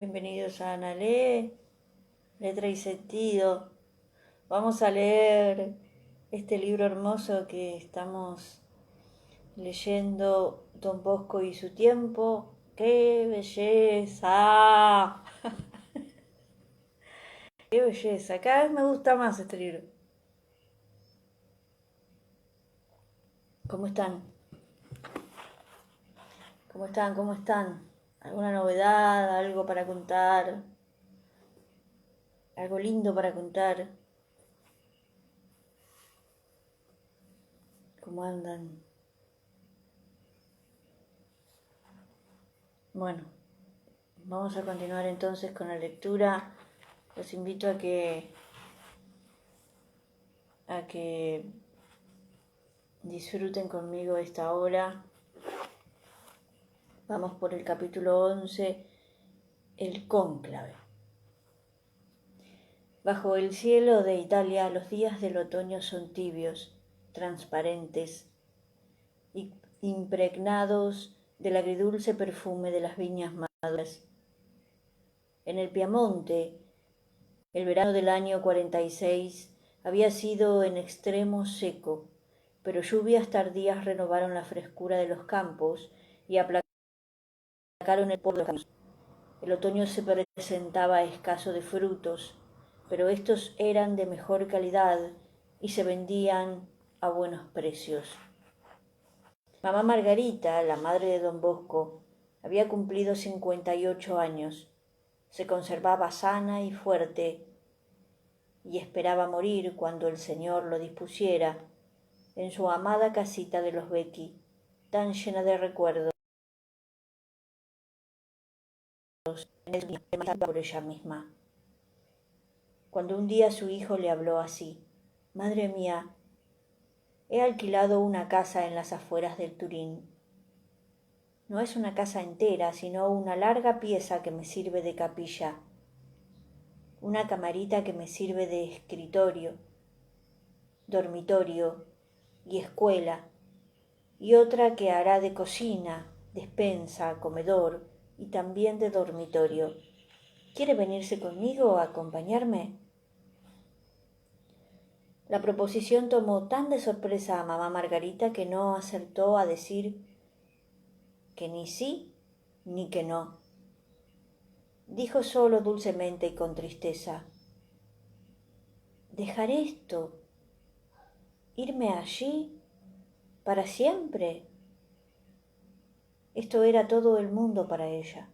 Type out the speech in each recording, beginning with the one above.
Bienvenidos a Analé, Letra y Sentido. Vamos a leer este libro hermoso que estamos leyendo, Don Bosco y su tiempo. ¡Qué belleza! ¡Qué belleza! Cada vez me gusta más este libro. ¿Cómo están? ¿Cómo están? ¿Cómo están? ¿Alguna novedad? ¿Algo para contar? ¿Algo lindo para contar? ¿Cómo andan? Bueno, vamos a continuar entonces con la lectura. Los invito a que disfruten conmigo esta hora. Vamos por el capítulo 11, el cónclave. Bajo el cielo de Italia los días del otoño son tibios, transparentes, impregnados del agridulce perfume de las viñas maduras. En el Piamonte, el verano del año 46 había sido en extremo seco, pero lluvias tardías renovaron la frescura de los campos y aplacaron el polvo de los caminos. El otoño se presentaba escaso de frutos, pero estos eran de mejor calidad y se vendían a buenos precios. Mamá Margarita, la madre de don Bosco, había cumplido 58 años. Se conservaba sana y fuerte y esperaba morir cuando el Señor lo dispusiera en su amada casita de los Becchi, tan llena de recuerdos por ella misma. Cuando un día su hijo le habló así: «Madre mía, he alquilado una casa en las afueras del Turín. No es una casa entera, sino una larga pieza que me sirve de capilla, una camarita que me sirve de escritorio, dormitorio y escuela, y otra que hará de cocina, despensa, comedor y también de dormitorio. ¿Quiere venirse conmigo a acompañarme?» La proposición tomó tan de sorpresa a mamá Margarita que no acertó a decir que ni sí ni que no. Dijo solo dulcemente y con tristeza: «¿Dejar esto? ¿Irme allí? ¿Para siempre?» Esto era todo el mundo para ella.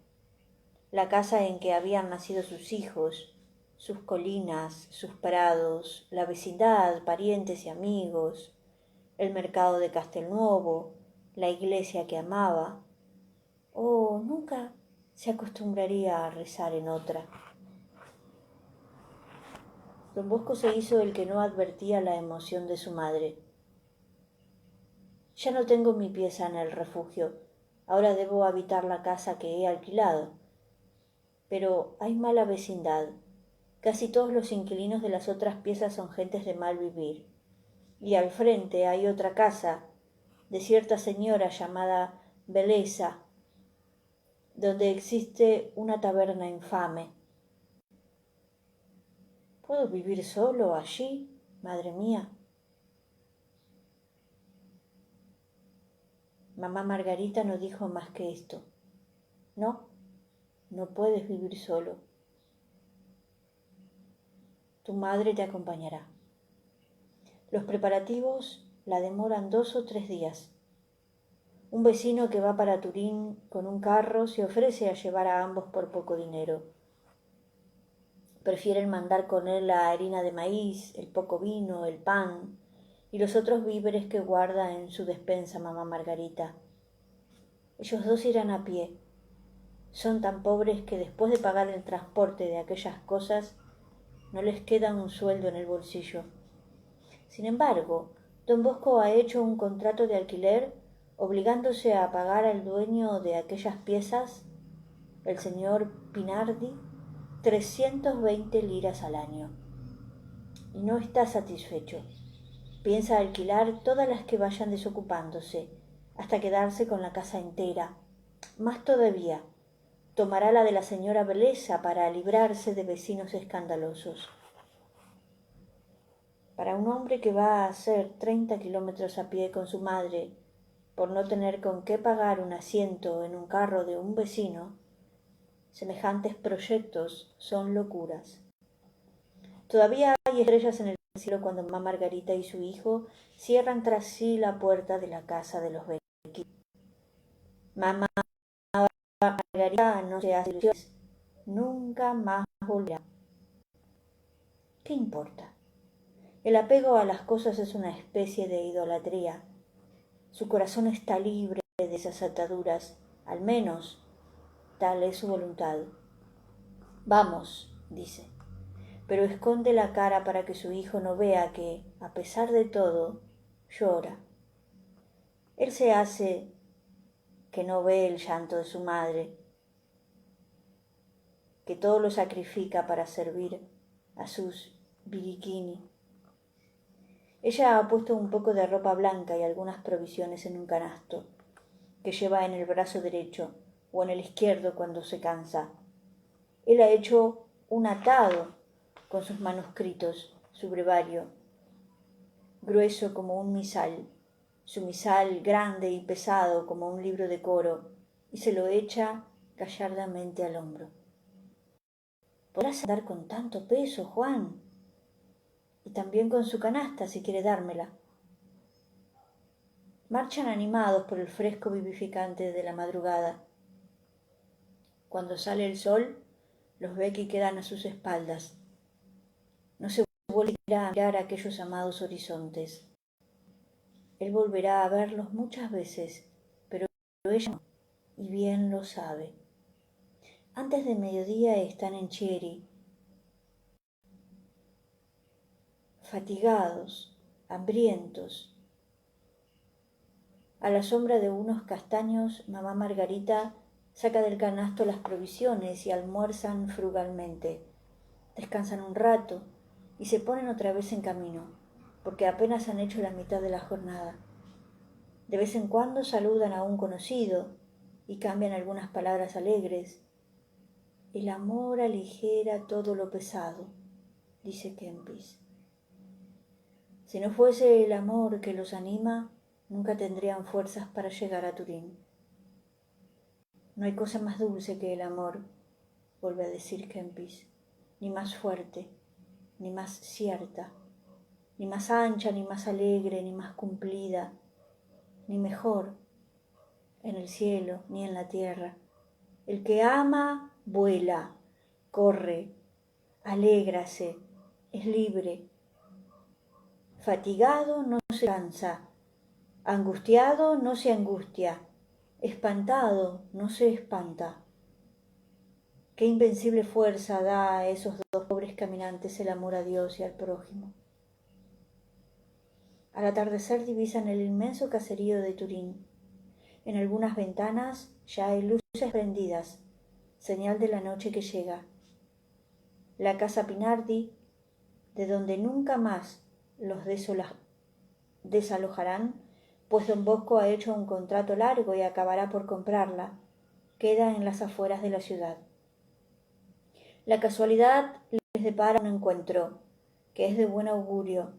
La casa en que habían nacido sus hijos, sus colinas, sus prados, la vecindad, parientes y amigos, el mercado de Castelnuovo, la iglesia que amaba. Oh, nunca se acostumbraría a rezar en otra. Don Bosco se hizo el que no advertía la emoción de su madre. «Ya no tengo mi pieza en el refugio, ahora debo habitar la casa que he alquilado. Pero hay mala vecindad. Casi todos los inquilinos de las otras piezas son gentes de mal vivir. Y al frente hay otra casa, de cierta señora llamada Beleza, donde existe una taberna infame. ¿Puedo vivir solo allí, madre mía?» Mamá Margarita no dijo más que esto. «No, no puedes vivir solo. Tu madre te acompañará. Los preparativos la demoran 2 o 3 días. Un vecino que va para Turín con un carro se ofrece a llevar a ambos por poco dinero. Prefieren mandar con él la harina de maíz, el poco vino, el pan y los otros víveres que guarda en su despensa mamá Margarita. Ellos dos irán a pie. Son tan pobres que después de pagar el transporte de aquellas cosas no les queda un sueldo en el bolsillo. Sin embargo, don Bosco ha hecho un contrato de alquiler obligándose a pagar al dueño de aquellas piezas, el señor Pinardi, 320 liras al año. Y no está satisfecho. Piensa alquilar todas las que vayan desocupándose, hasta quedarse con la casa entera. Más todavía, tomará la de la señora Beleza para librarse de vecinos escandalosos. Para un hombre que va a hacer 30 kilómetros a pie con su madre por no tener con qué pagar un asiento en un carro de un vecino, semejantes proyectos son locuras. Todavía hay estrellas en el cielo cuando mamá Margarita y su hijo cierran tras sí la puerta de la casa de los Becky. Mamá Margarita no se hace ilusiones, nunca más volverá. ¿Qué importa? El apego a las cosas es una especie de idolatría. Su corazón está libre de esas ataduras, al menos tal es su voluntad. Vamos, dice, pero esconde la cara para que su hijo no vea que, a pesar de todo, llora. Él se hace que no ve el llanto de su madre, que todo lo sacrifica para servir a sus biriquini. Ella ha puesto un poco de ropa blanca y algunas provisiones en un canasto que lleva en el brazo derecho o en el izquierdo cuando se cansa. Él ha hecho un atado con sus manuscritos, su brevario, grueso como un misal, su misal grande y pesado como un libro de coro, y se lo echa gallardamente al hombro. ¿Podrás andar con tanto peso, Juan? Y también con su canasta, si quiere dármela. Marchan animados por el fresco vivificante de la madrugada. Cuando sale el sol, los Becky quedan a sus espaldas. No se volverá a mirar aquellos amados horizontes. Él volverá a verlos muchas veces, pero ella no, y bien lo sabe. Antes de mediodía están en Chieri, fatigados, hambrientos. A la sombra de unos castaños, mamá Margarita saca del canasto las provisiones y almuerzan frugalmente. Descansan un rato y se ponen otra vez en camino, porque apenas han hecho la mitad de la jornada. De vez en cuando saludan a un conocido y cambian algunas palabras alegres. El amor aligera todo lo pesado, dice Kempis. Si no fuese el amor que los anima, nunca tendrían fuerzas para llegar a Turín. No hay cosa más dulce que el amor, vuelve a decir Kempis, ni más fuerte, ni más cierta, ni más ancha, ni más alegre, ni más cumplida, ni mejor en el cielo, ni en la tierra. El que ama, vuela, corre, alégrase, es libre. Fatigado no se cansa, angustiado no se angustia, espantado no se espanta. Qué invencible fuerza da a esos dos pobres caminantes el amor a Dios y al prójimo. Al atardecer divisan el inmenso caserío de Turín. En algunas ventanas ya hay luces prendidas, señal de la noche que llega. La casa Pinardi, de donde nunca más los desalojarán, pues don Bosco ha hecho un contrato largo y acabará por comprarla, queda en las afueras de la ciudad. La casualidad les depara un encuentro, que es de buen augurio.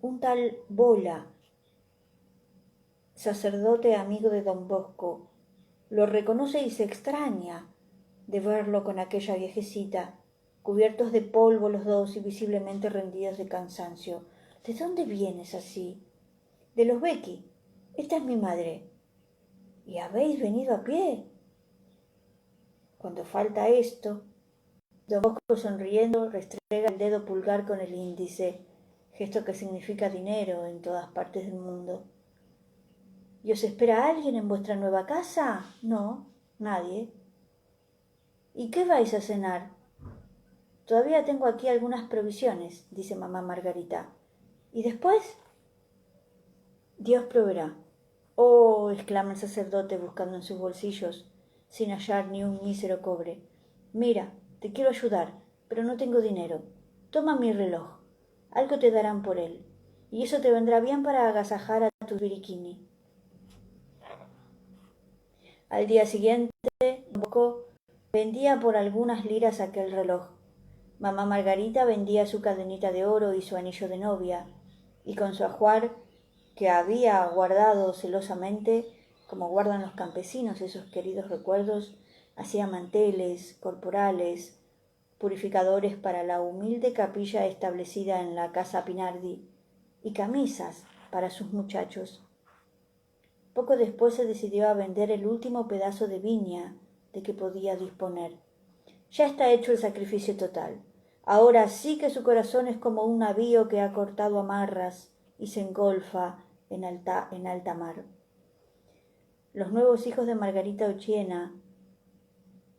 Un tal Bola, sacerdote amigo de don Bosco, lo reconoce y se extraña de verlo con aquella viejecita, cubiertos de polvo los dos y visiblemente rendidos de cansancio. ¿De dónde vienes así? De los Becky. Esta es mi madre. ¿Y habéis venido a pie? Cuando falta esto, don Bosco sonriendo restrega el dedo pulgar con el índice, gesto que significa dinero en todas partes del mundo. ¿Y os espera alguien en vuestra nueva casa? No, nadie. ¿Y qué vais a cenar? Todavía tengo aquí algunas provisiones, dice mamá Margarita. ¿Y después? Dios proveerá. Oh, exclama el sacerdote buscando en sus bolsillos, sin hallar ni un mísero cobre. Mira, te quiero ayudar, pero no tengo dinero. Toma mi reloj. Algo te darán por él, y eso te vendrá bien para agasajar a tu biriquini. Al día siguiente, Bosco Vendía por algunas liras aquel reloj. Mamá Margarita vendía su cadenita de oro y su anillo de novia, y con su ajuar, que había guardado celosamente, como guardan los campesinos esos queridos recuerdos, hacía manteles, corporales, purificadores para la humilde capilla establecida en la casa Pinardi, y camisas para sus muchachos. Poco después se decidió a vender el último pedazo de viña de que podía disponer. Ya está hecho el sacrificio total. Ahora sí que su corazón es como un navío que ha cortado amarras y se engolfa en alta mar. Los nuevos hijos de Margarita Ochiena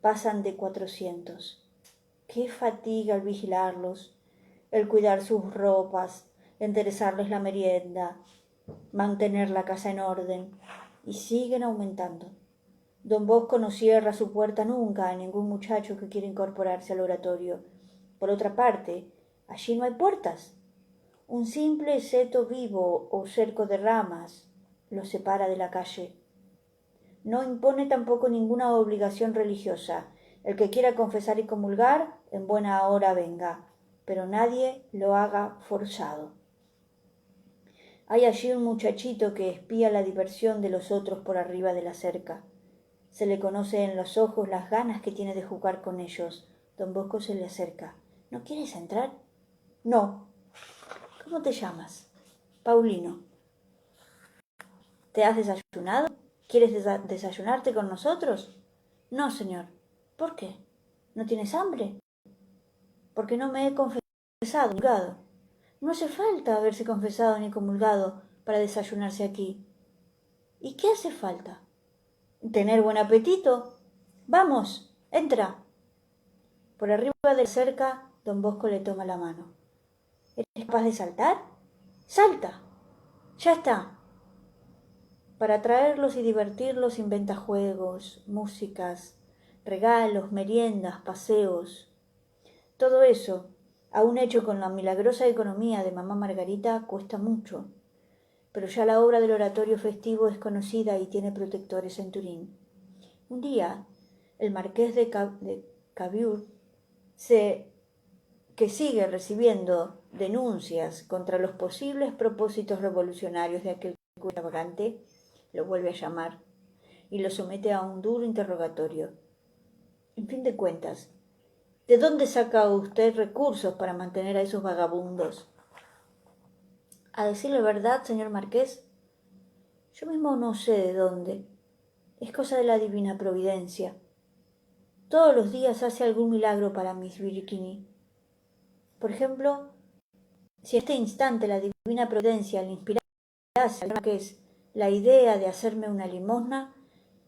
pasan de 400. Qué fatiga el vigilarlos, el cuidar sus ropas, enderezarles la merienda, mantener la casa en orden, y siguen aumentando. Don Bosco no cierra su puerta nunca a ningún muchacho que quiera incorporarse al oratorio. Por otra parte, allí no hay puertas. Un simple seto vivo o cerco de ramas los separa de la calle. No impone tampoco ninguna obligación religiosa. El que quiera confesar y comulgar, en buena hora venga, pero nadie lo haga forzado. Hay allí un muchachito que espía la diversión de los otros por arriba de la cerca. Se le conoce en los ojos las ganas que tiene de jugar con ellos. Don Bosco se le acerca. ¿No quieres entrar? No. ¿Cómo te llamas? Paulino. ¿Te has desayunado? ¿Quieres desayunarte con nosotros? No, señor. ¿Por qué? ¿No tienes hambre? Porque no me he confesado, comulgado. No hace falta haberse confesado ni comulgado para desayunarse aquí. ¿Y qué hace falta? ¿Tener buen apetito? Vamos, entra. Por arriba de la cerca, don Bosco le toma la mano. ¿Eres capaz de saltar? ¡Salta! Ya está. Para atraerlos y divertirlos inventa juegos, músicas, regalos, meriendas, paseos. Todo eso, aún hecho con la milagrosa economía de mamá Margarita, cuesta mucho. Pero ya la obra del oratorio festivo es conocida y tiene protectores en Turín. Un día, el marqués de Cavour, que sigue recibiendo denuncias contra los posibles propósitos revolucionarios de aquel cura vagante, lo vuelve a llamar y lo somete a un duro interrogatorio. En fin de cuentas, ¿de dónde saca usted recursos para mantener a esos vagabundos? A decir la verdad, señor marqués, yo mismo no sé de dónde. Es cosa de la divina providencia. Todos los días hace algún milagro para mis birichini. Por ejemplo, si en este instante la divina providencia le inspirase al marqués la idea de hacerme una limosna,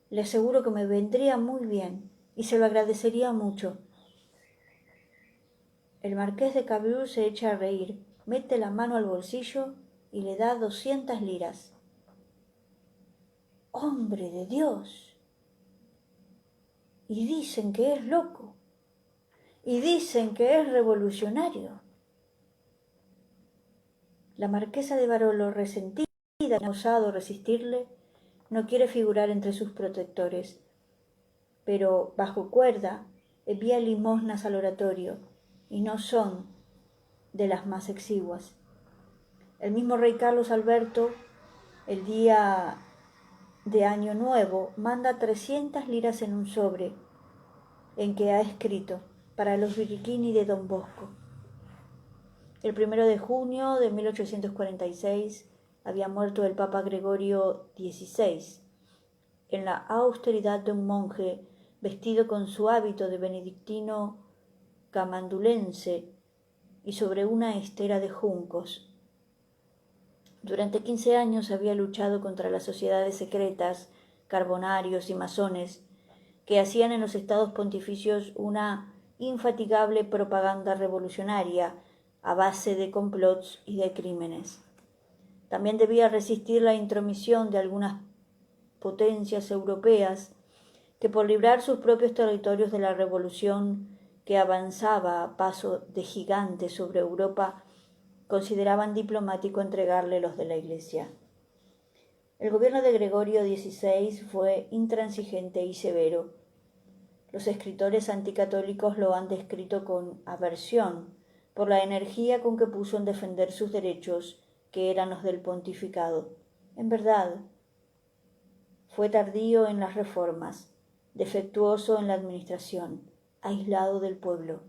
le aseguro que me vendría muy bien y se lo agradecería mucho. El marqués de Cavour se echa a reír, mete la mano al bolsillo y le da 200 liras. ¡Hombre de Dios! Y dicen que es loco. Y dicen que es revolucionario. La marquesa de Barolo, resentida que ha osado resistirle, no quiere figurar entre sus protectores, pero bajo cuerda envía limosnas al oratorio, y no son de las más exiguas. El mismo rey Carlos Alberto, el día de Año Nuevo, manda 300 liras en un sobre, en que ha escrito, para los birichini de Don Bosco. El 1 de junio de 1846 había muerto el Papa Gregorio XVI, en la austeridad de un monje vestido con su hábito de benedictino camandulense y sobre una estera de juncos. Durante 15 años había luchado contra las sociedades secretas, carbonarios y masones que hacían en los estados pontificios una infatigable propaganda revolucionaria a base de complots y de crímenes. También debía resistir la intromisión de algunas potencias europeas que por librar sus propios territorios de la revolución que avanzaba a paso de gigante sobre Europa, consideraban diplomático entregarle los de la Iglesia. El gobierno de Gregorio XVI fue intransigente y severo. Los escritores anticatólicos lo han descrito con aversión por la energía con que puso en defender sus derechos, que eran los del pontificado. En verdad, fue tardío en las reformas, defectuoso en la administración, aislado del pueblo.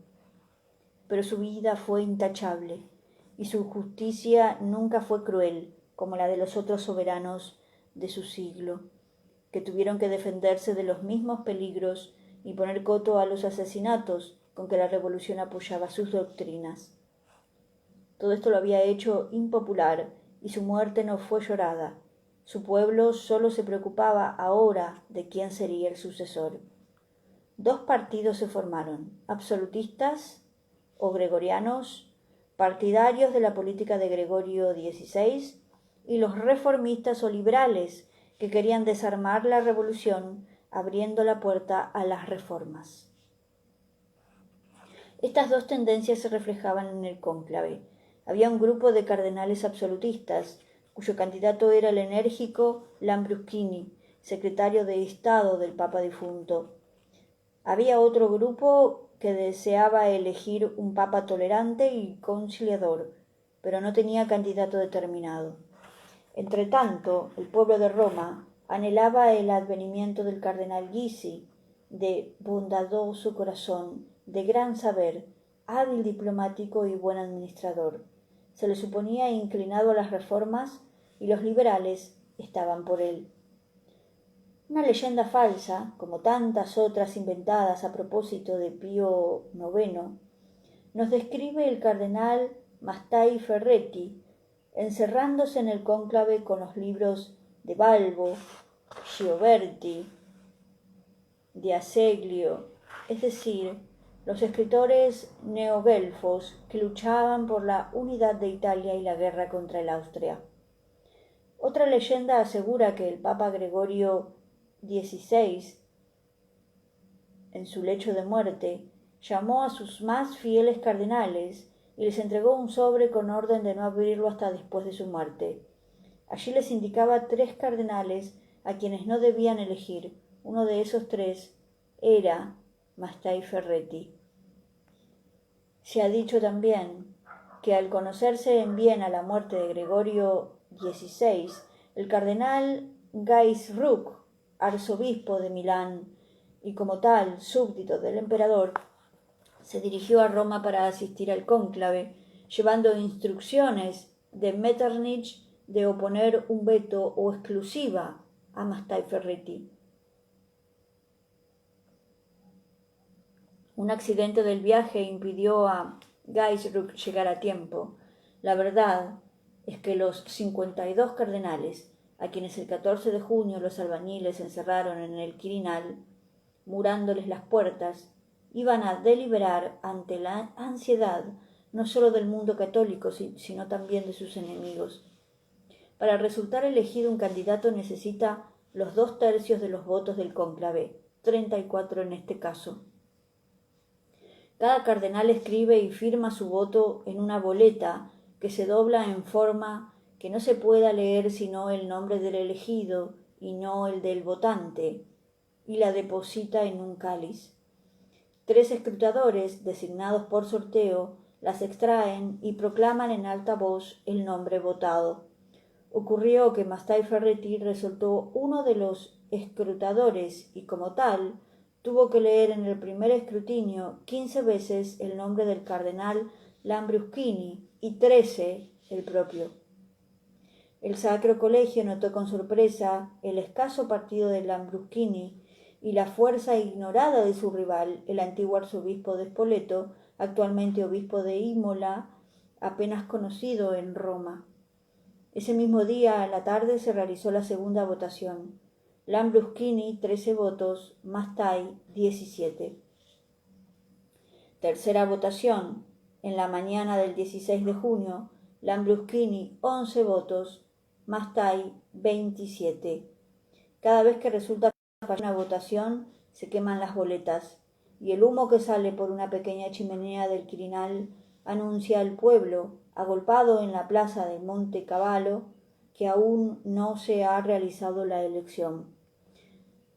Pero su vida fue intachable, y su justicia nunca fue cruel como la de los otros soberanos de su siglo, que tuvieron que defenderse de los mismos peligros y poner coto a los asesinatos con que la revolución apoyaba sus doctrinas. Todo esto lo había hecho impopular y su muerte no fue llorada. Su pueblo solo se preocupaba ahora de quién sería el sucesor. Dos partidos se formaron, absolutistas o gregorianos, partidarios de la política de Gregorio XVI, y los reformistas o liberales, que querían desarmar la revolución abriendo la puerta a las reformas. Estas dos tendencias se reflejaban en el cónclave. Había un grupo de cardenales absolutistas, cuyo candidato era el enérgico Lambruschini, secretario de Estado del Papa difunto. Había otro grupo que deseaba elegir un papa tolerante y conciliador, pero no tenía candidato determinado. Entretanto, el pueblo de Roma anhelaba el advenimiento del cardenal Gysi, de bondadoso corazón, de gran saber, hábil diplomático y buen administrador. Se le suponía inclinado a las reformas y los liberales estaban por él. Una leyenda falsa, como tantas otras inventadas a propósito de Pío IX, nos describe el cardenal Mastai Ferretti encerrándose en el cónclave con los libros de Balbo, Gioberti, de Azeglio, es decir, los escritores neoguelfos que luchaban por la unidad de Italia y la guerra contra el Austria. Otra leyenda asegura que el Papa Gregorio XVI, en su lecho de muerte, llamó a sus más fieles cardenales y les entregó un sobre con orden de no abrirlo hasta después de su muerte. Allí les indicaba 3 cardenales a quienes no debían elegir. Uno de esos 3 era Mastai Ferretti. Se ha dicho también que al conocerse en Viena la muerte de Gregorio XVI, el cardenal Gaisruck, arzobispo de Milán y como tal súbdito del emperador, se dirigió a Roma para asistir al cónclave, llevando instrucciones de Metternich de oponer un veto o exclusiva a Mastai Ferretti. Un accidente del viaje impidió a Gaisruck llegar a tiempo. La verdad es que los 52 cardenales, a quienes el 14 de junio los albañiles encerraron en el Quirinal, murándoles las puertas, iban a deliberar ante la ansiedad no sólo del mundo católico, sino también de sus enemigos. Para resultar elegido un candidato necesita los 2/3 de los votos del cónclave, 34 en este caso. Cada cardenal escribe y firma su voto en una boleta que se dobla en forma que no se pueda leer sino el nombre del elegido y no el del votante, y la deposita en un cáliz. 3 escrutadores, designados por sorteo, las extraen y proclaman en alta voz el nombre votado. Ocurrió que Mastai Ferretti resultó uno de los escrutadores y, como tal, tuvo que leer en el primer escrutinio 15 veces el nombre del cardenal Lambruschini y 13 el propio. El Sacro Colegio notó con sorpresa el escaso partido de Lambruschini y la fuerza ignorada de su rival, el antiguo arzobispo de Spoleto, actualmente obispo de Imola, apenas conocido en Roma. Ese mismo día, a la tarde, se realizó la segunda votación. Lambruschini, 13 votos, Mastai, 17. Tercera votación. En la mañana del 16 de junio, Lambruschini, 11 votos, Mastai, 27. Cada vez que resulta una votación, se queman las boletas, y el humo que sale por una pequeña chimenea del Quirinal anuncia al pueblo, agolpado en la plaza de Monte Cavallo, que aún no se ha realizado la elección.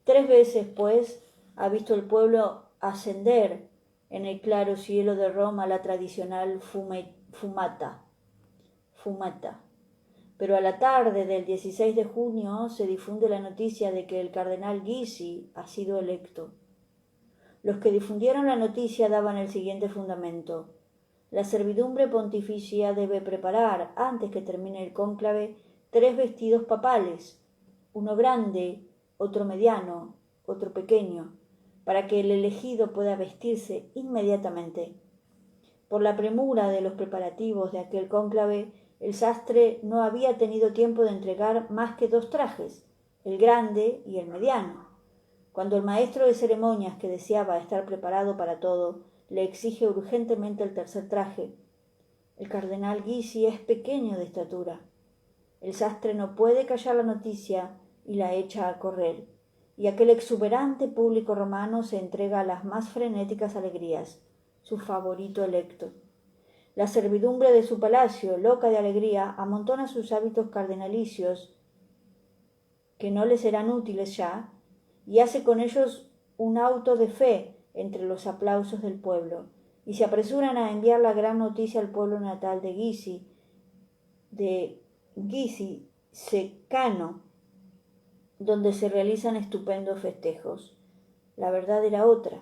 3 veces, pues, ha visto el pueblo ascender en el claro cielo de Roma la tradicional fumata. Pero a la tarde del 16 de junio se difunde la noticia de que el cardenal Gysi ha sido electo. Los que difundieron la noticia daban el siguiente fundamento: la servidumbre pontificia debe preparar, antes que termine el cónclave, 3 vestidos papales, uno grande, otro mediano, otro pequeño, para que el elegido pueda vestirse inmediatamente. Por la premura de los preparativos de aquel cónclave, el sastre no había tenido tiempo de entregar más que 2 trajes, el grande y el mediano. Cuando el maestro de ceremonias, que deseaba estar preparado para todo, le exige urgentemente el tercer traje, el cardenal Gysi es pequeño de estatura. El sastre no puede callar la noticia y la echa a correr, y aquel exuberante público romano se entrega a las más frenéticas alegrías, su favorito electo. La servidumbre de su palacio, loca de alegría, amontona sus hábitos cardenalicios, que no le serán útiles ya, y hace con ellos un auto de fe entre los aplausos del pueblo, y se apresuran a enviar la gran noticia al pueblo natal de Gysi Secano, donde se realizan estupendos festejos. La verdad era otra.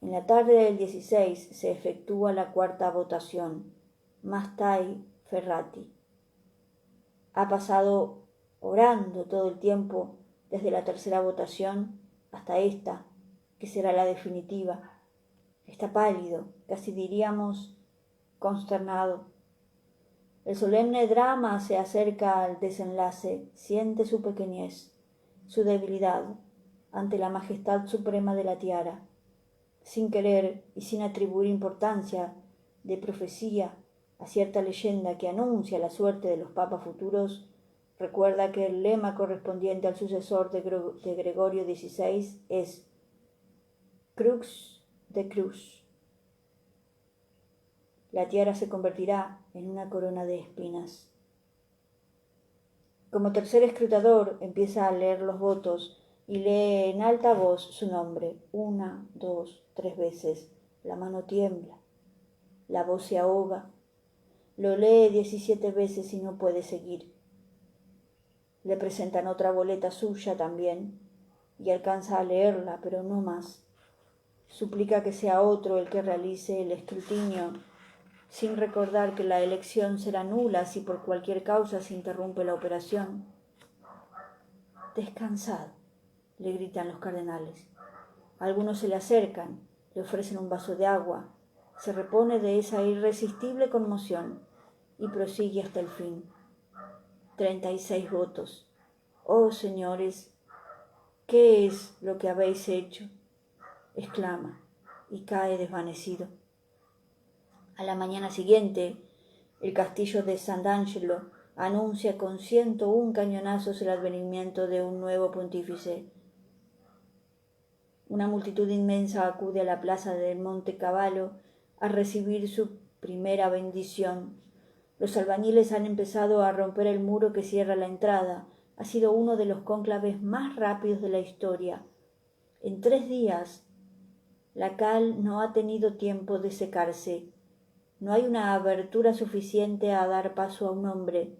En la tarde del 16 se efectúa la 4ª votación, Mastai Ferrati. Ha pasado orando todo el tiempo desde la 3ª votación hasta esta, que será la definitiva. Está pálido, casi diríamos consternado. El solemne drama se acerca al desenlace, siente su pequeñez, su debilidad ante la majestad suprema de la tiara. Sin querer y sin atribuir importancia de profecía a cierta leyenda que anuncia la suerte de los papas futuros, recuerda que el lema correspondiente al sucesor de Gregorio XVI es Crux de Cruz. La tiara se convertirá en una corona de espinas. Como tercer escrutador empieza a leer los votos y lee en alta voz su nombre, 1, 2, 3 veces. La mano tiembla, la voz se ahoga. Lo lee 17 veces y no puede seguir. Le presentan otra boleta suya también y alcanza a leerla, pero no más. Suplica que sea otro el que realice el escrutinio, sin recordar que la elección será nula si por cualquier causa se interrumpe la operación. Descansad, le gritan los cardenales. Algunos se le acercan, le ofrecen un vaso de agua, se repone de esa irresistible conmoción y prosigue hasta el fin. 36 votos. Oh, señores, ¿qué es lo que habéis hecho?, exclama, y cae desvanecido. A la mañana siguiente, el castillo de Sant'Angelo anuncia con 101 cañonazos el advenimiento de un nuevo pontífice. Una multitud inmensa acude a la plaza del Monte Cavallo a recibir su primera bendición. Los albañiles han empezado a romper el muro que cierra la entrada. Ha sido uno de los cónclaves más rápidos de la historia. En 3 días, la cal no ha tenido tiempo de secarse. No hay una abertura suficiente a dar paso a un hombre.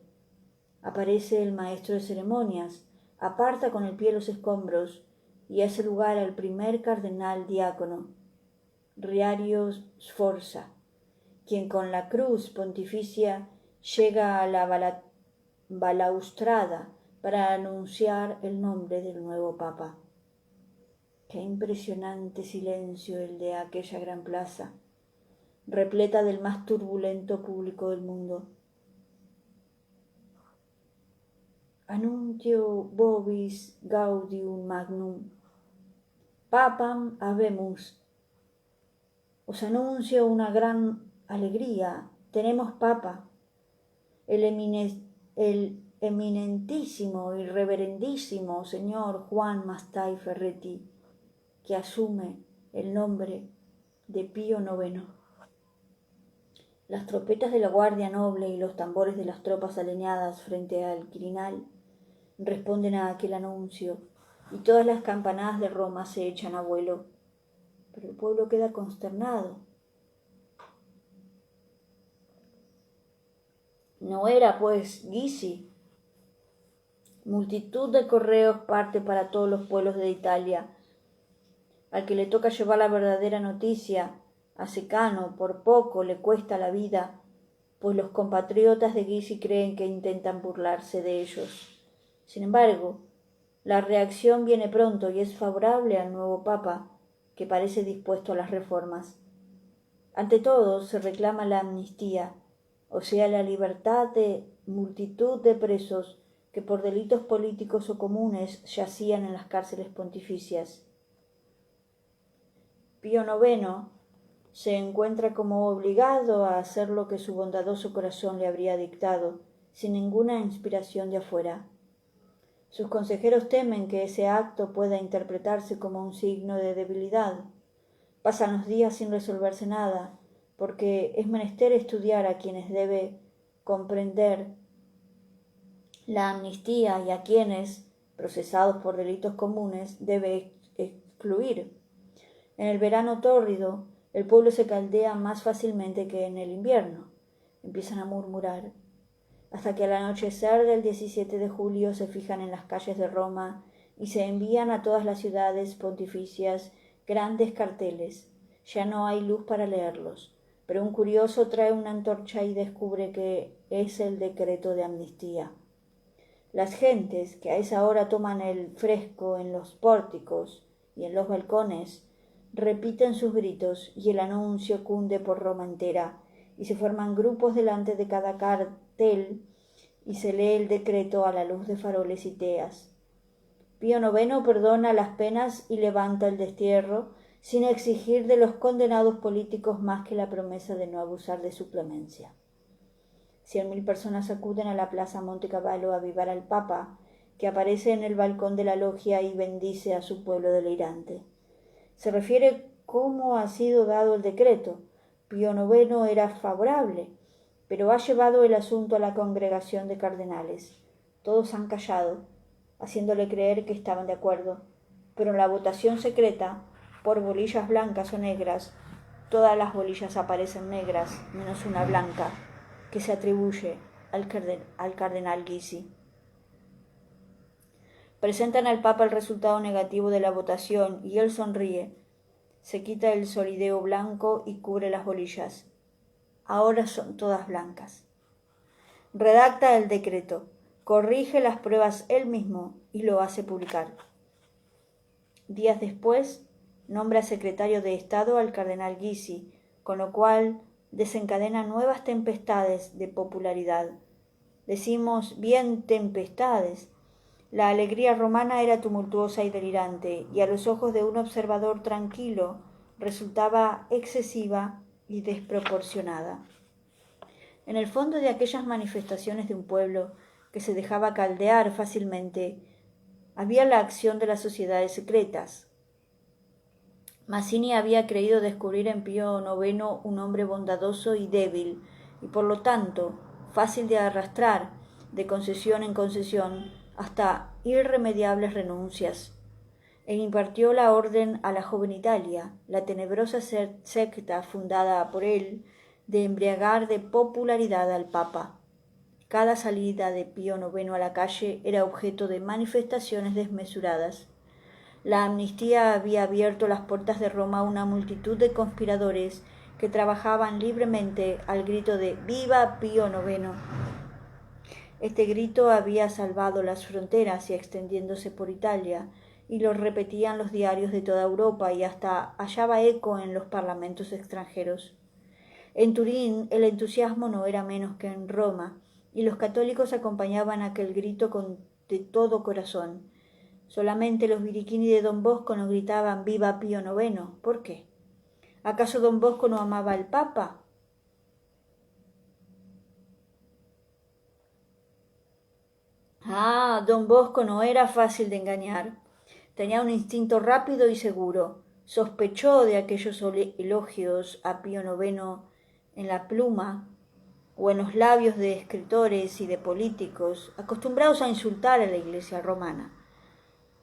Aparece el maestro de ceremonias, aparta con el pie los escombros y hace lugar al primer cardenal diácono, Riario Sforza, quien con la cruz pontificia llega a la balaustrada para anunciar el nombre del nuevo papa. Qué impresionante silencio el de aquella gran plaza, repleta del más turbulento público del mundo. Anuntio vobis gaudium magnum, papam habemus. Os anuncio una gran alegría, tenemos papa, el eminentísimo y reverendísimo señor Juan Mastai Ferretti, que asume el nombre de Pío IX. Las trompetas de la Guardia Noble y los tambores de las tropas alineadas frente al Quirinal responden a aquel anuncio, y todas las campanadas de Roma se echan a vuelo. pero el pueblo queda consternado. No era, pues, Gysi. Multitud de correos parte para todos los pueblos de Italia. Al que le toca llevar la verdadera noticia, a Secano por poco le cuesta la vida, pues los compatriotas de Gysi creen que intentan burlarse de ellos. Sin embargo, la reacción viene pronto y es favorable al nuevo Papa, que parece dispuesto a las reformas. Ante todo, se reclama la amnistía, o sea, la libertad de multitud de presos que por delitos políticos o comunes yacían en las cárceles pontificias. Pío IX se encuentra como obligado a hacer lo que su bondadoso corazón le habría dictado, sin ninguna inspiración de afuera. Sus consejeros temen que ese acto pueda interpretarse como un signo de debilidad. Pasan los días sin resolverse nada, porque es menester estudiar a quienes debe comprender la amnistía y a quienes, procesados por delitos comunes, debe excluir. En el verano tórrido, el pueblo se caldea más fácilmente que en el invierno. Empiezan a murmurar, hasta que al anochecer del 17 de julio se fijan en las calles de Roma y se envían a todas las ciudades pontificias grandes carteles. Ya no hay luz para leerlos, pero un curioso trae una antorcha y descubre que es el decreto de amnistía. Las gentes que a esa hora toman el fresco en los pórticos y en los balcones repiten sus gritos y el anuncio cunde por Roma entera y se forman grupos delante de cada cartel y se lee el decreto a la luz de faroles y teas. Pío IX perdona las penas y levanta el destierro sin exigir de los condenados políticos más que la promesa de no abusar de su clemencia. 100.000 personas acuden a la plaza Montecavallo a avivar al Papa, que aparece en el balcón de la logia y bendice a su pueblo delirante. Se refiere cómo ha sido dado el decreto. Pío IX era favorable, pero ha llevado el asunto a la congregación de cardenales. Todos han callado, haciéndole creer que estaban de acuerdo, pero en la votación secreta, por bolillas blancas o negras, todas las bolillas aparecen negras, menos una blanca, que se atribuye al cardenal Gysi. Presentan al Papa el resultado negativo de la votación y él sonríe, se quita el solideo blanco y cubre las bolillas. Ahora son todas blancas. Redacta el decreto, corrige las pruebas él mismo y lo hace publicar. Días después, nombra secretario de Estado al cardenal Gysi, con lo cual desencadena nuevas tempestades de popularidad. Decimos bien tempestades. La alegría romana era tumultuosa y delirante, y a los ojos de un observador tranquilo resultaba excesiva y desproporcionada. En el fondo de aquellas manifestaciones de un pueblo que se dejaba caldear fácilmente, había la acción de las sociedades secretas. Mazzini había creído descubrir en Pío IX un hombre bondadoso y débil, y por lo tanto fácil de arrastrar de concesión en concesión hasta irremediables renuncias, e impartió la orden a la joven Italia, la tenebrosa secta fundada por él, de embriagar de popularidad al Papa. Cada salida de Pío IX a la calle era objeto de manifestaciones desmesuradas. La amnistía había abierto las puertas de Roma a una multitud de conspiradores que trabajaban libremente al grito de ¡Viva Pío IX! Este grito había salvado las fronteras y extendiéndose por Italia, y lo repetían los diarios de toda Europa y hasta hallaba eco en los parlamentos extranjeros. En Turín el entusiasmo no era menos que en Roma, y los católicos acompañaban aquel grito de todo corazón. Solamente los biriquini de Don Bosco no gritaban «¡Viva Pío IX!». ¿Por qué? ¿Acaso Don Bosco no amaba al Papa? Don Bosco no era fácil de engañar. Tenía un instinto rápido y seguro. Sospechó de aquellos elogios a Pío IX en la pluma o en los labios de escritores y de políticos acostumbrados a insultar a la Iglesia romana.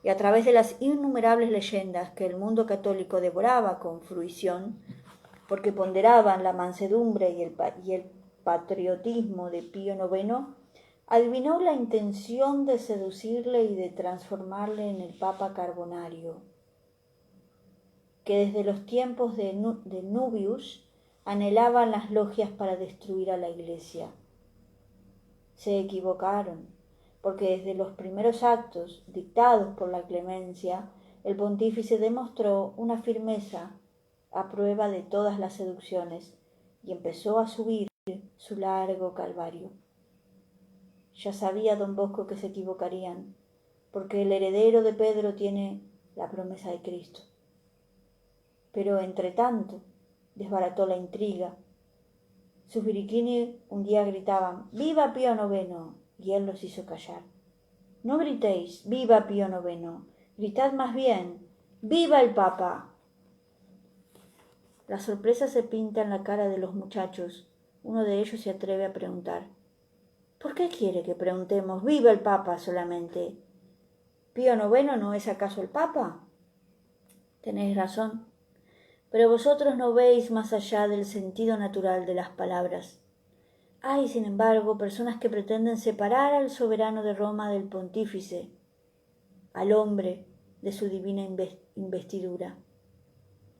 y a través de las innumerables leyendas que el mundo católico devoraba con fruición, porque ponderaban la mansedumbre y el patriotismo de Pío IX, adivinó la intención de seducirle y de transformarle en el Papa Carbonario, que desde los tiempos de Nubius anhelaban las logias para destruir a la Iglesia. Se equivocaron, porque desde los primeros actos dictados por la clemencia, el pontífice demostró una firmeza a prueba de todas las seducciones y empezó a subir su largo calvario. Ya sabía don Bosco que se equivocarían, porque el heredero de Pedro tiene la promesa de Cristo. Pero entre tanto desbarató la intriga. Sus biriquini un día gritaban «¡Viva Pío IX!» y él los hizo callar. «No gritéis «¡Viva Pío IX!», gritad más bien «¡Viva el Papa!». La sorpresa se pinta en la cara de los muchachos. Uno de ellos se atreve a preguntar: ¿por qué quiere que preguntemos «¡Viva el Papa!» solamente? ¿Pío IX no es acaso el Papa? Tenéis razón, pero vosotros no veis más allá del sentido natural de las palabras. Hay, sin embargo, personas que pretenden separar al soberano de Roma del pontífice, al hombre de su divina investidura.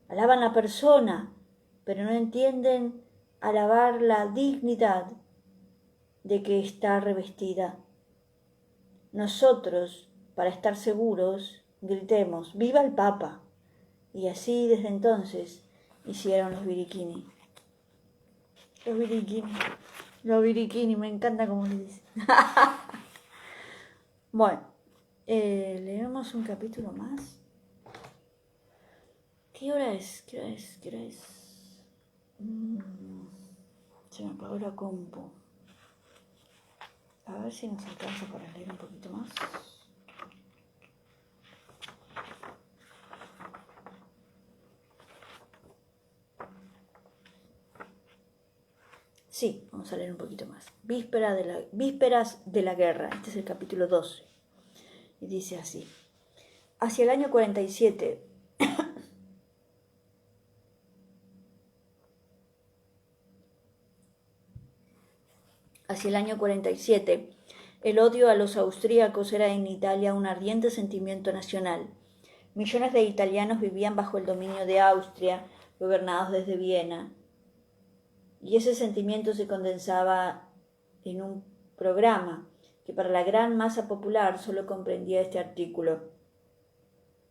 Alaban la persona, pero no entienden alabar la dignidad de que está revestida. Nosotros, para estar seguros, gritemos «¡Viva el Papa!». Y así desde entonces hicieron los biriquini. Los biriquini, me encanta cómo le dicen. Bueno, leemos un capítulo más. ¿Qué hora es? Se me apagó la compu. A ver si nos alcanza para leer un poquito más. Sí, vamos a leer un poquito más. Vísperas de la guerra. Este es el capítulo 12. Y dice así. Hacia el año 47... Hacia el año 47, el odio a los austríacos era en Italia un ardiente sentimiento nacional. Millones de italianos vivían bajo el dominio de Austria, gobernados desde Viena, y ese sentimiento se condensaba en un programa que para la gran masa popular solo comprendía este artículo: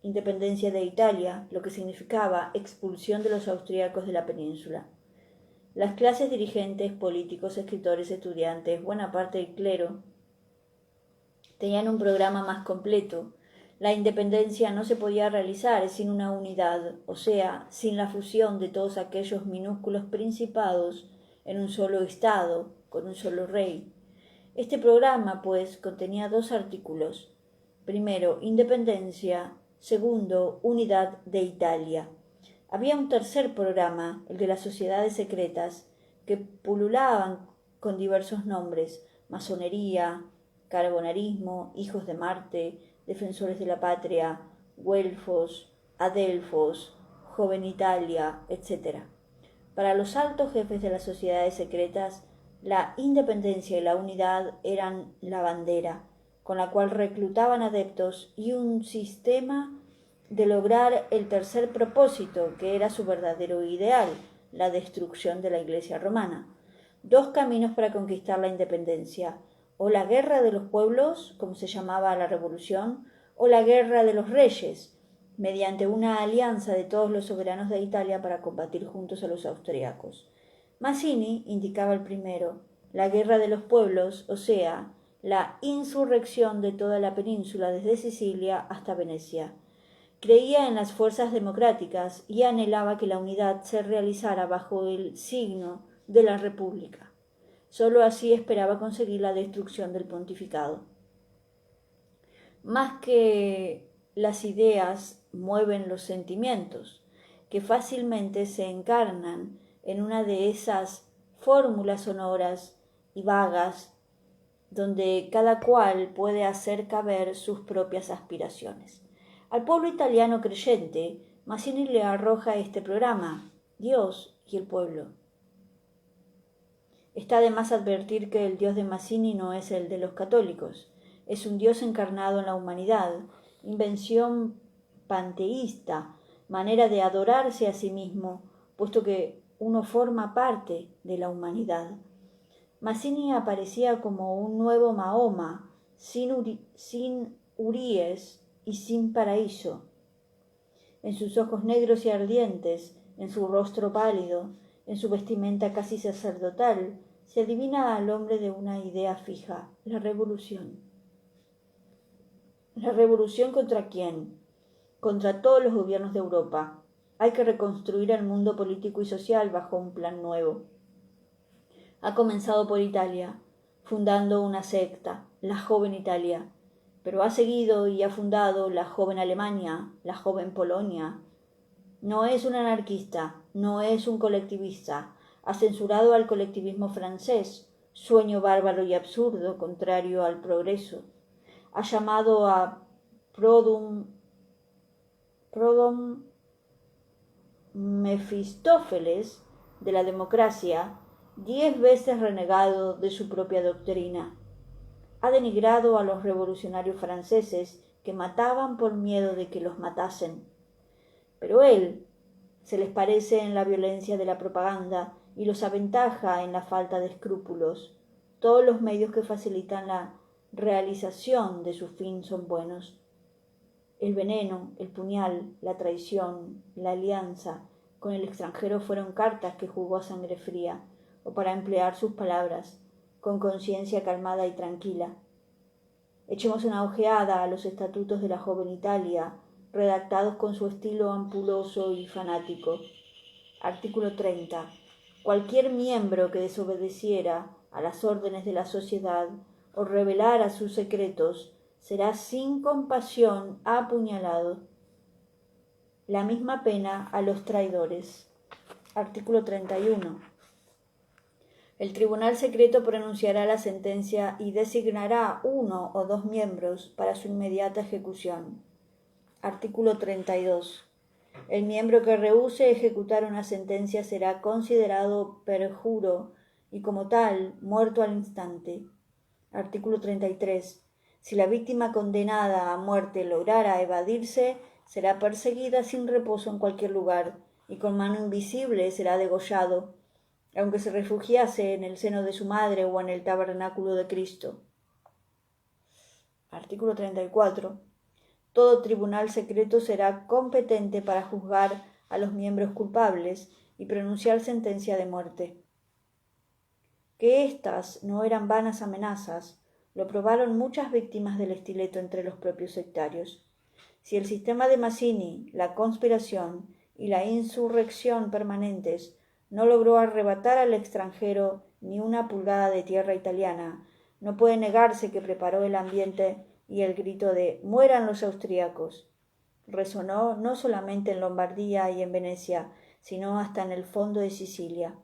independencia de Italia, lo que significaba expulsión de los austríacos de la península. Las clases dirigentes, políticos, escritores, estudiantes, buena parte del clero, tenían un programa más completo. La independencia no se podía realizar sin una unidad, o sea, sin la fusión de todos aquellos minúsculos principados en un solo estado, con un solo rey. Este programa, pues, contenía 2 artículos. Primero, independencia. Segundo, unidad de Italia. Había un tercer programa, el de las sociedades secretas, que pululaban con diversos nombres: masonería, carbonarismo, hijos de Marte, defensores de la patria, güelfos, adelfos, joven Italia, etc. Para los altos jefes de las sociedades secretas, la independencia y la unidad eran la bandera, con la cual reclutaban adeptos, y un sistema de lograr el tercer propósito, que era su verdadero ideal, la destrucción de la Iglesia romana. 2 caminos para conquistar la independencia: o la guerra de los pueblos, como se llamaba la revolución, o la guerra de los reyes, mediante una alianza de todos los soberanos de Italia para combatir juntos a los austríacos. Mazzini indicaba el primero, la guerra de los pueblos, o sea, la insurrección de toda la península desde Sicilia hasta Venecia. Creía en las fuerzas democráticas y anhelaba que la unidad se realizara bajo el signo de la República. Sólo así esperaba conseguir la destrucción del pontificado. Más que las ideas mueven los sentimientos, que fácilmente se encarnan en una de esas fórmulas sonoras y vagas donde cada cual puede hacer caber sus propias aspiraciones. Al pueblo italiano creyente, Mazzini le arroja este programa: Dios y el pueblo. Está de más advertir que el Dios de Mazzini no es el de los católicos. Es un Dios encarnado en la humanidad, invención panteísta, manera de adorarse a sí mismo, puesto que uno forma parte de la humanidad. Mazzini aparecía como un nuevo Mahoma, sin uríes y sin paraíso. En sus ojos negros y ardientes, en su rostro pálido, en su vestimenta casi sacerdotal, se adivina al hombre de una idea fija: la revolución. ¿La revolución contra quién? Contra todos los gobiernos de Europa. Hay que reconstruir el mundo político y social bajo un plan nuevo. Ha comenzado por Italia, fundando una secta, la Joven Italia, pero ha seguido y ha fundado la Joven Alemania, la Joven Polonia. No es un anarquista, no es un colectivista. Ha censurado al colectivismo francés, sueño bárbaro y absurdo, contrario al progreso. Ha llamado a Produm Mefistófeles de la democracia, 10 veces renegado de su propia doctrina. Ha denigrado a los revolucionarios franceses que mataban por miedo de que los matasen. Pero él se les parece en la violencia de la propaganda y los aventaja en la falta de escrúpulos. Todos los medios que facilitan la realización de su fin son buenos. El veneno, el puñal, la traición, la alianza con el extranjero fueron cartas que jugó a sangre fría, o para emplear sus palabras, con conciencia calmada y tranquila. Echemos una ojeada a los estatutos de la Joven Italia, redactados con su estilo ampuloso y fanático. Artículo 30. Cualquier miembro que desobedeciera a las órdenes de la sociedad o revelara sus secretos será sin compasión apuñalado. La misma pena a los traidores. Artículo 31. El tribunal secreto pronunciará la sentencia y designará 1 o 2 miembros para su inmediata ejecución. Artículo 32. El miembro que rehúse ejecutar una sentencia será considerado perjuro y como tal muerto al instante. Artículo 33. Si la víctima condenada a muerte lograra evadirse, será perseguida sin reposo en cualquier lugar y con mano invisible será degollado, aunque se refugiase en el seno de su madre o en el tabernáculo de Cristo. Artículo 34. Todo tribunal secreto será competente para juzgar a los miembros culpables y pronunciar sentencia de muerte. Que éstas no eran vanas amenazas, lo probaron muchas víctimas del estileto entre los propios sectarios. Si el sistema de Mazzini, la conspiración y la insurrección permanentes no logró arrebatar al extranjero ni una pulgada de tierra italiana, no puede negarse que preparó el ambiente y el grito de «mueran los austríacos» resonó no solamente en Lombardía y en Venecia, sino hasta en el fondo de Sicilia.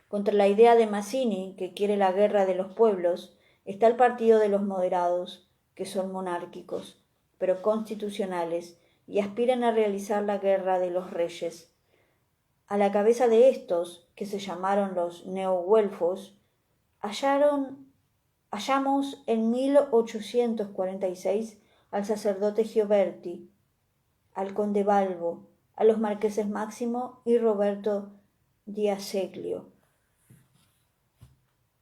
Contra la idea de Mazzini, que quiere la guerra de los pueblos, está el partido de los moderados, que son monárquicos, pero constitucionales, y aspiran a realizar la guerra de los reyes. A la cabeza de estos, que se llamaron los neoguelfos, hallamos en 1846 al sacerdote Gioberti, al conde Balbo, a los marqueses Máximo y Roberto Diaseglio.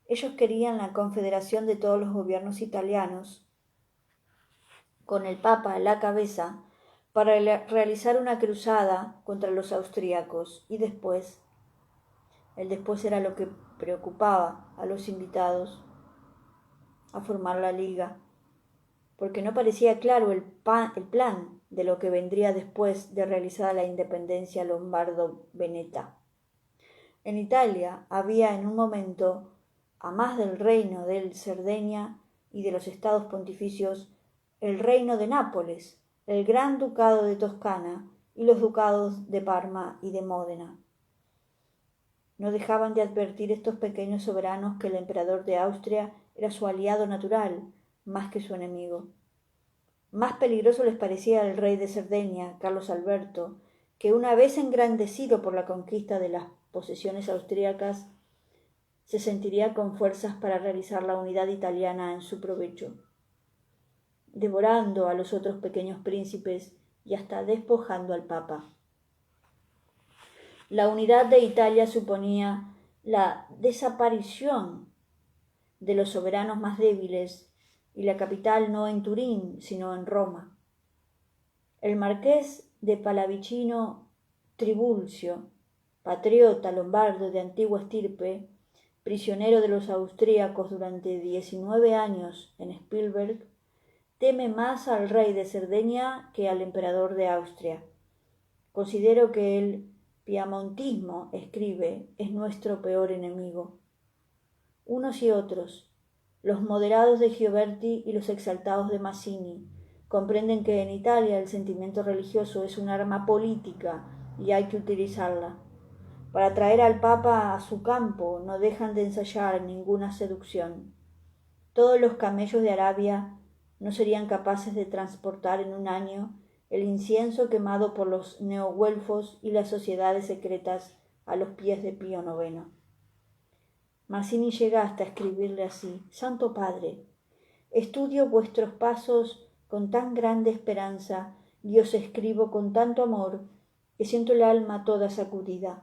Ellos querían la confederación de todos los gobiernos italianos, con el Papa a la cabeza, para realizar una cruzada contra los austríacos. Y después, el después era lo que preocupaba a los invitados a formar la liga, porque no parecía claro el plan de lo que vendría después de realizada la independencia lombardo-veneta. En Italia había en un momento, a más del reino de Cerdeña y de los estados pontificios, el reino de Nápoles, el gran ducado de Toscana y los ducados de Parma y de Módena. No dejaban de advertir estos pequeños soberanos que el emperador de Austria era su aliado natural más que su enemigo. Más peligroso les parecía al rey de Cerdeña, Carlos Alberto, que una vez engrandecido por la conquista de las posesiones austríacas, se sentiría con fuerzas para realizar la unidad italiana en su provecho, devorando a los otros pequeños príncipes y hasta despojando al Papa. La unidad de Italia suponía la desaparición de los soberanos más débiles y la capital no en Turín, sino en Roma. El marqués de Pallavicino Tribulzio, patriota lombardo de antigua estirpe, prisionero de los austríacos durante 19 años en Spielberg, teme más al rey de Cerdeña que al emperador de Austria. Considero que el piamontismo, escribe, es nuestro peor enemigo. Unos y otros, los moderados de Gioberti y los exaltados de Mazzini, comprenden que en Italia el sentimiento religioso es un arma política y hay que utilizarla. Para traer al Papa a su campo no dejan de ensayar ninguna seducción. Todos los camellos de Arabia no serían capaces de transportar en un año el incienso quemado por los neogüelfos y las sociedades secretas a los pies de Pío IX. Mazzini llega hasta escribirle así: Santo Padre, estudio vuestros pasos con tan grande esperanza y os escribo con tanto amor que siento el alma toda sacudida.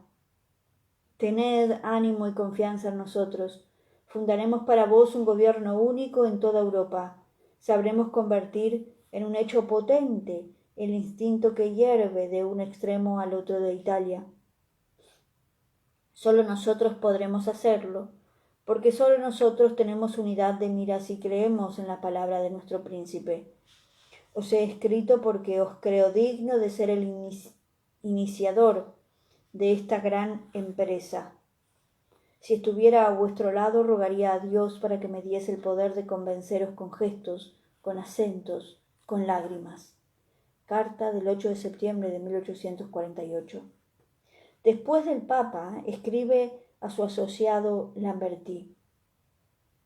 Tened ánimo y confianza en nosotros. Fundaremos para vos un gobierno único en toda Europa. Sabremos convertir en un hecho potente el instinto que hierve de un extremo al otro de Italia. Solo nosotros podremos hacerlo, porque solo nosotros tenemos unidad de miras y creemos en la palabra de nuestro príncipe. Os he escrito porque os creo digno de ser el iniciador de esta gran empresa. Si estuviera a vuestro lado, rogaría a Dios para que me diese el poder de convenceros con gestos, con acentos, con lágrimas. Carta del 8 de septiembre de 1848. Después del Papa, escribe a su asociado Lamberty: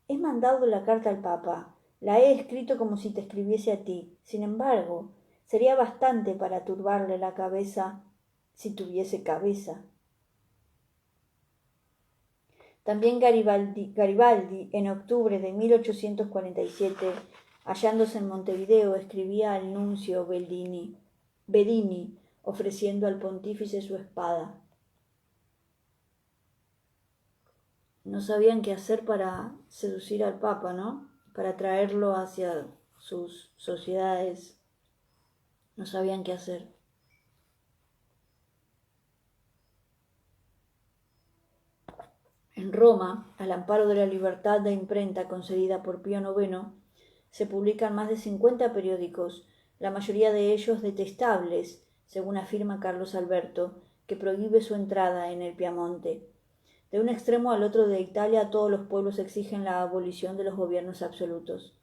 he mandado la carta al Papa, la he escrito como si te escribiese a ti. Sin embargo, sería bastante para turbarle la cabeza si tuviese cabeza. También Garibaldi, en octubre de 1847, hallándose en Montevideo, escribía al nuncio Bedini, ofreciendo al pontífice su espada. No sabían qué hacer para seducir al Papa, ¿no? Para traerlo hacia sus sociedades. No sabían qué hacer. En Roma, al amparo de la libertad de imprenta concedida por Pío IX, se publican más de 50 periódicos, la mayoría de ellos detestables, según afirma Carlos Alberto, que prohíbe su entrada en el Piamonte. De un extremo al otro de Italia, todos los pueblos exigen la abolición de los gobiernos absolutos.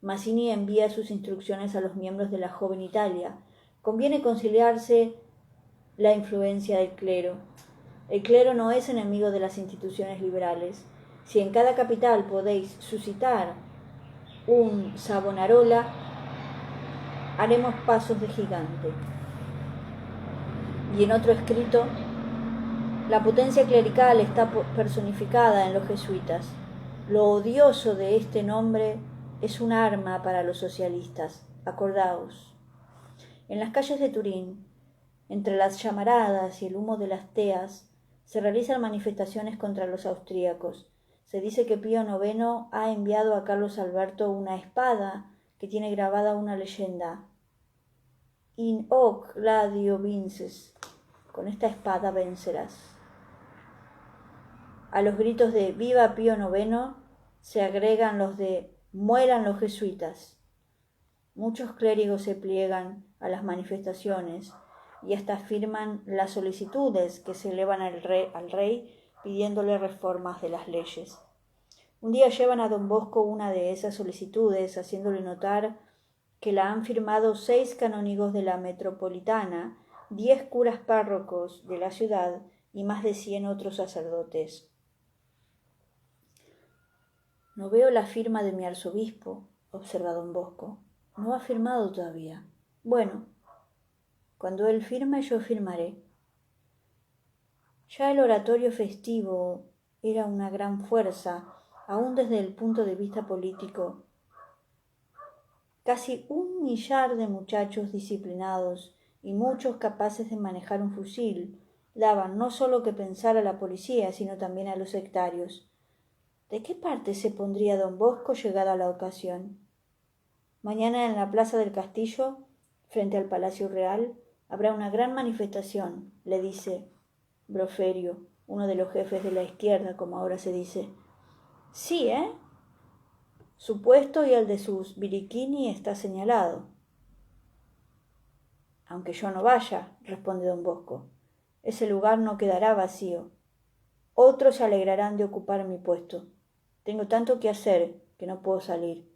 Mazzini envía sus instrucciones a los miembros de la joven Italia. Conviene conciliarse la influencia del clero. El clero no es enemigo de las instituciones liberales. Si en cada capital podéis suscitar un Savonarola, haremos pasos de gigante. Y en otro escrito: la potencia clerical está personificada en los jesuitas. Lo odioso de este nombre es un arma para los socialistas. Acordaos. En las calles de Turín, entre las llamaradas y el humo de las teas, se realizan manifestaciones contra los austríacos. Se dice que Pío IX ha enviado a Carlos Alberto una espada que tiene grabada una leyenda: In hoc gladio vinces. Con esta espada vencerás. A los gritos de «Viva Pío IX» se agregan los de «Mueran los jesuitas». Muchos clérigos se pliegan a las manifestaciones y hasta firman las solicitudes que se elevan al rey pidiéndole reformas de las leyes. Un día llevan a don Bosco una de esas solicitudes, haciéndole notar que la han firmado 6 canónigos de la metropolitana, 10 curas párrocos de la ciudad y más de 100 otros sacerdotes. «No veo la firma de mi arzobispo», observa don Bosco. No ha firmado todavía. Bueno, cuando él firme yo firmaré. Ya el oratorio festivo era una gran fuerza, aún desde el punto de vista político. Casi 1 millar de muchachos disciplinados y muchos capaces de manejar un fusil daban no solo que pensar a la policía, sino también a los sectarios. ¿De qué parte se pondría don Bosco llegada la ocasión? Mañana en la plaza del castillo, frente al Palacio Real, habrá una gran manifestación, le dice Broferio, uno de los jefes de la izquierda, como ahora se dice. Sí, ¿eh? Su puesto y el de sus biriquini está señalado. Aunque yo no vaya, responde don Bosco, ese lugar no quedará vacío. Otros se alegrarán de ocupar mi puesto. Tengo tanto que hacer que no puedo salir.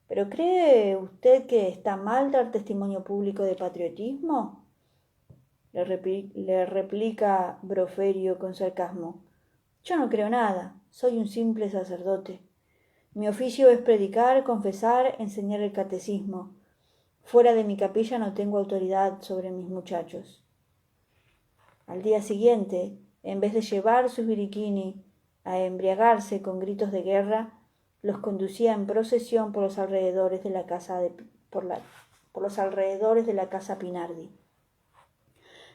¿Pero cree usted que está mal dar testimonio público de patriotismo? Le replica Broferio con sarcasmo. Yo no creo nada, soy un simple sacerdote. Mi oficio es predicar, confesar, enseñar el catecismo. Fuera de mi capilla no tengo autoridad sobre mis muchachos. Al día siguiente, en vez de llevar sus biriquini a embriagarse con gritos de guerra, los conducía en procesión por los alrededores de la casa Pinardi.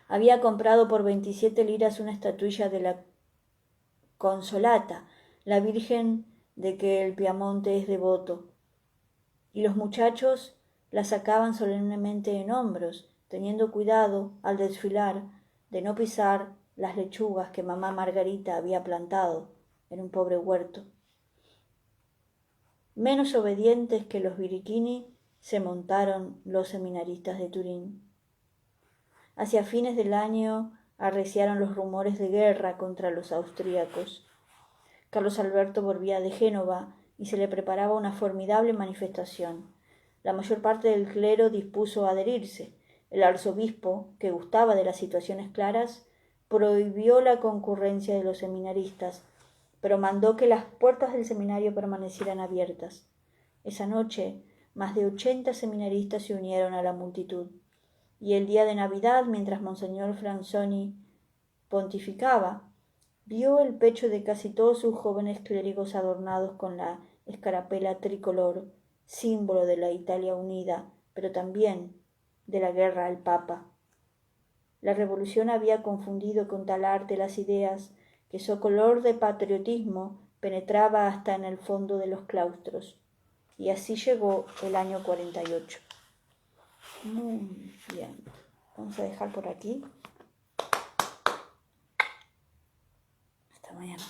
Había comprado por 27 liras una estatuilla de la Consolata, la Virgen de que el Piamonte es devoto, y los muchachos la sacaban solemnemente en hombros, teniendo cuidado, al desfilar, de no pisar las lechugas que mamá Margarita había plantado en un pobre huerto. Menos obedientes que los biriquini se montaron los seminaristas de Turín. Hacia fines del año arreciaron los rumores de guerra contra los austríacos. Carlos Alberto volvía de Génova y se le preparaba una formidable manifestación. La mayor parte del clero dispuso a adherirse. El arzobispo, que gustaba de las situaciones claras, prohibió la concurrencia de los seminaristas, pero mandó que las puertas del seminario permanecieran abiertas. Esa noche, más de 80 seminaristas se unieron a la multitud, y el día de Navidad, mientras Monseñor Franzoni pontificaba, vio el pecho de casi todos sus jóvenes clérigos adornados con la escarapela tricolor, símbolo de la Italia unida, pero también de la guerra al Papa. La revolución había confundido con tal arte las ideas que su color de patriotismo penetraba hasta en el fondo de los claustros. Y así llegó el año 48. Muy bien. Vamos a dejar por aquí. Hasta mañana.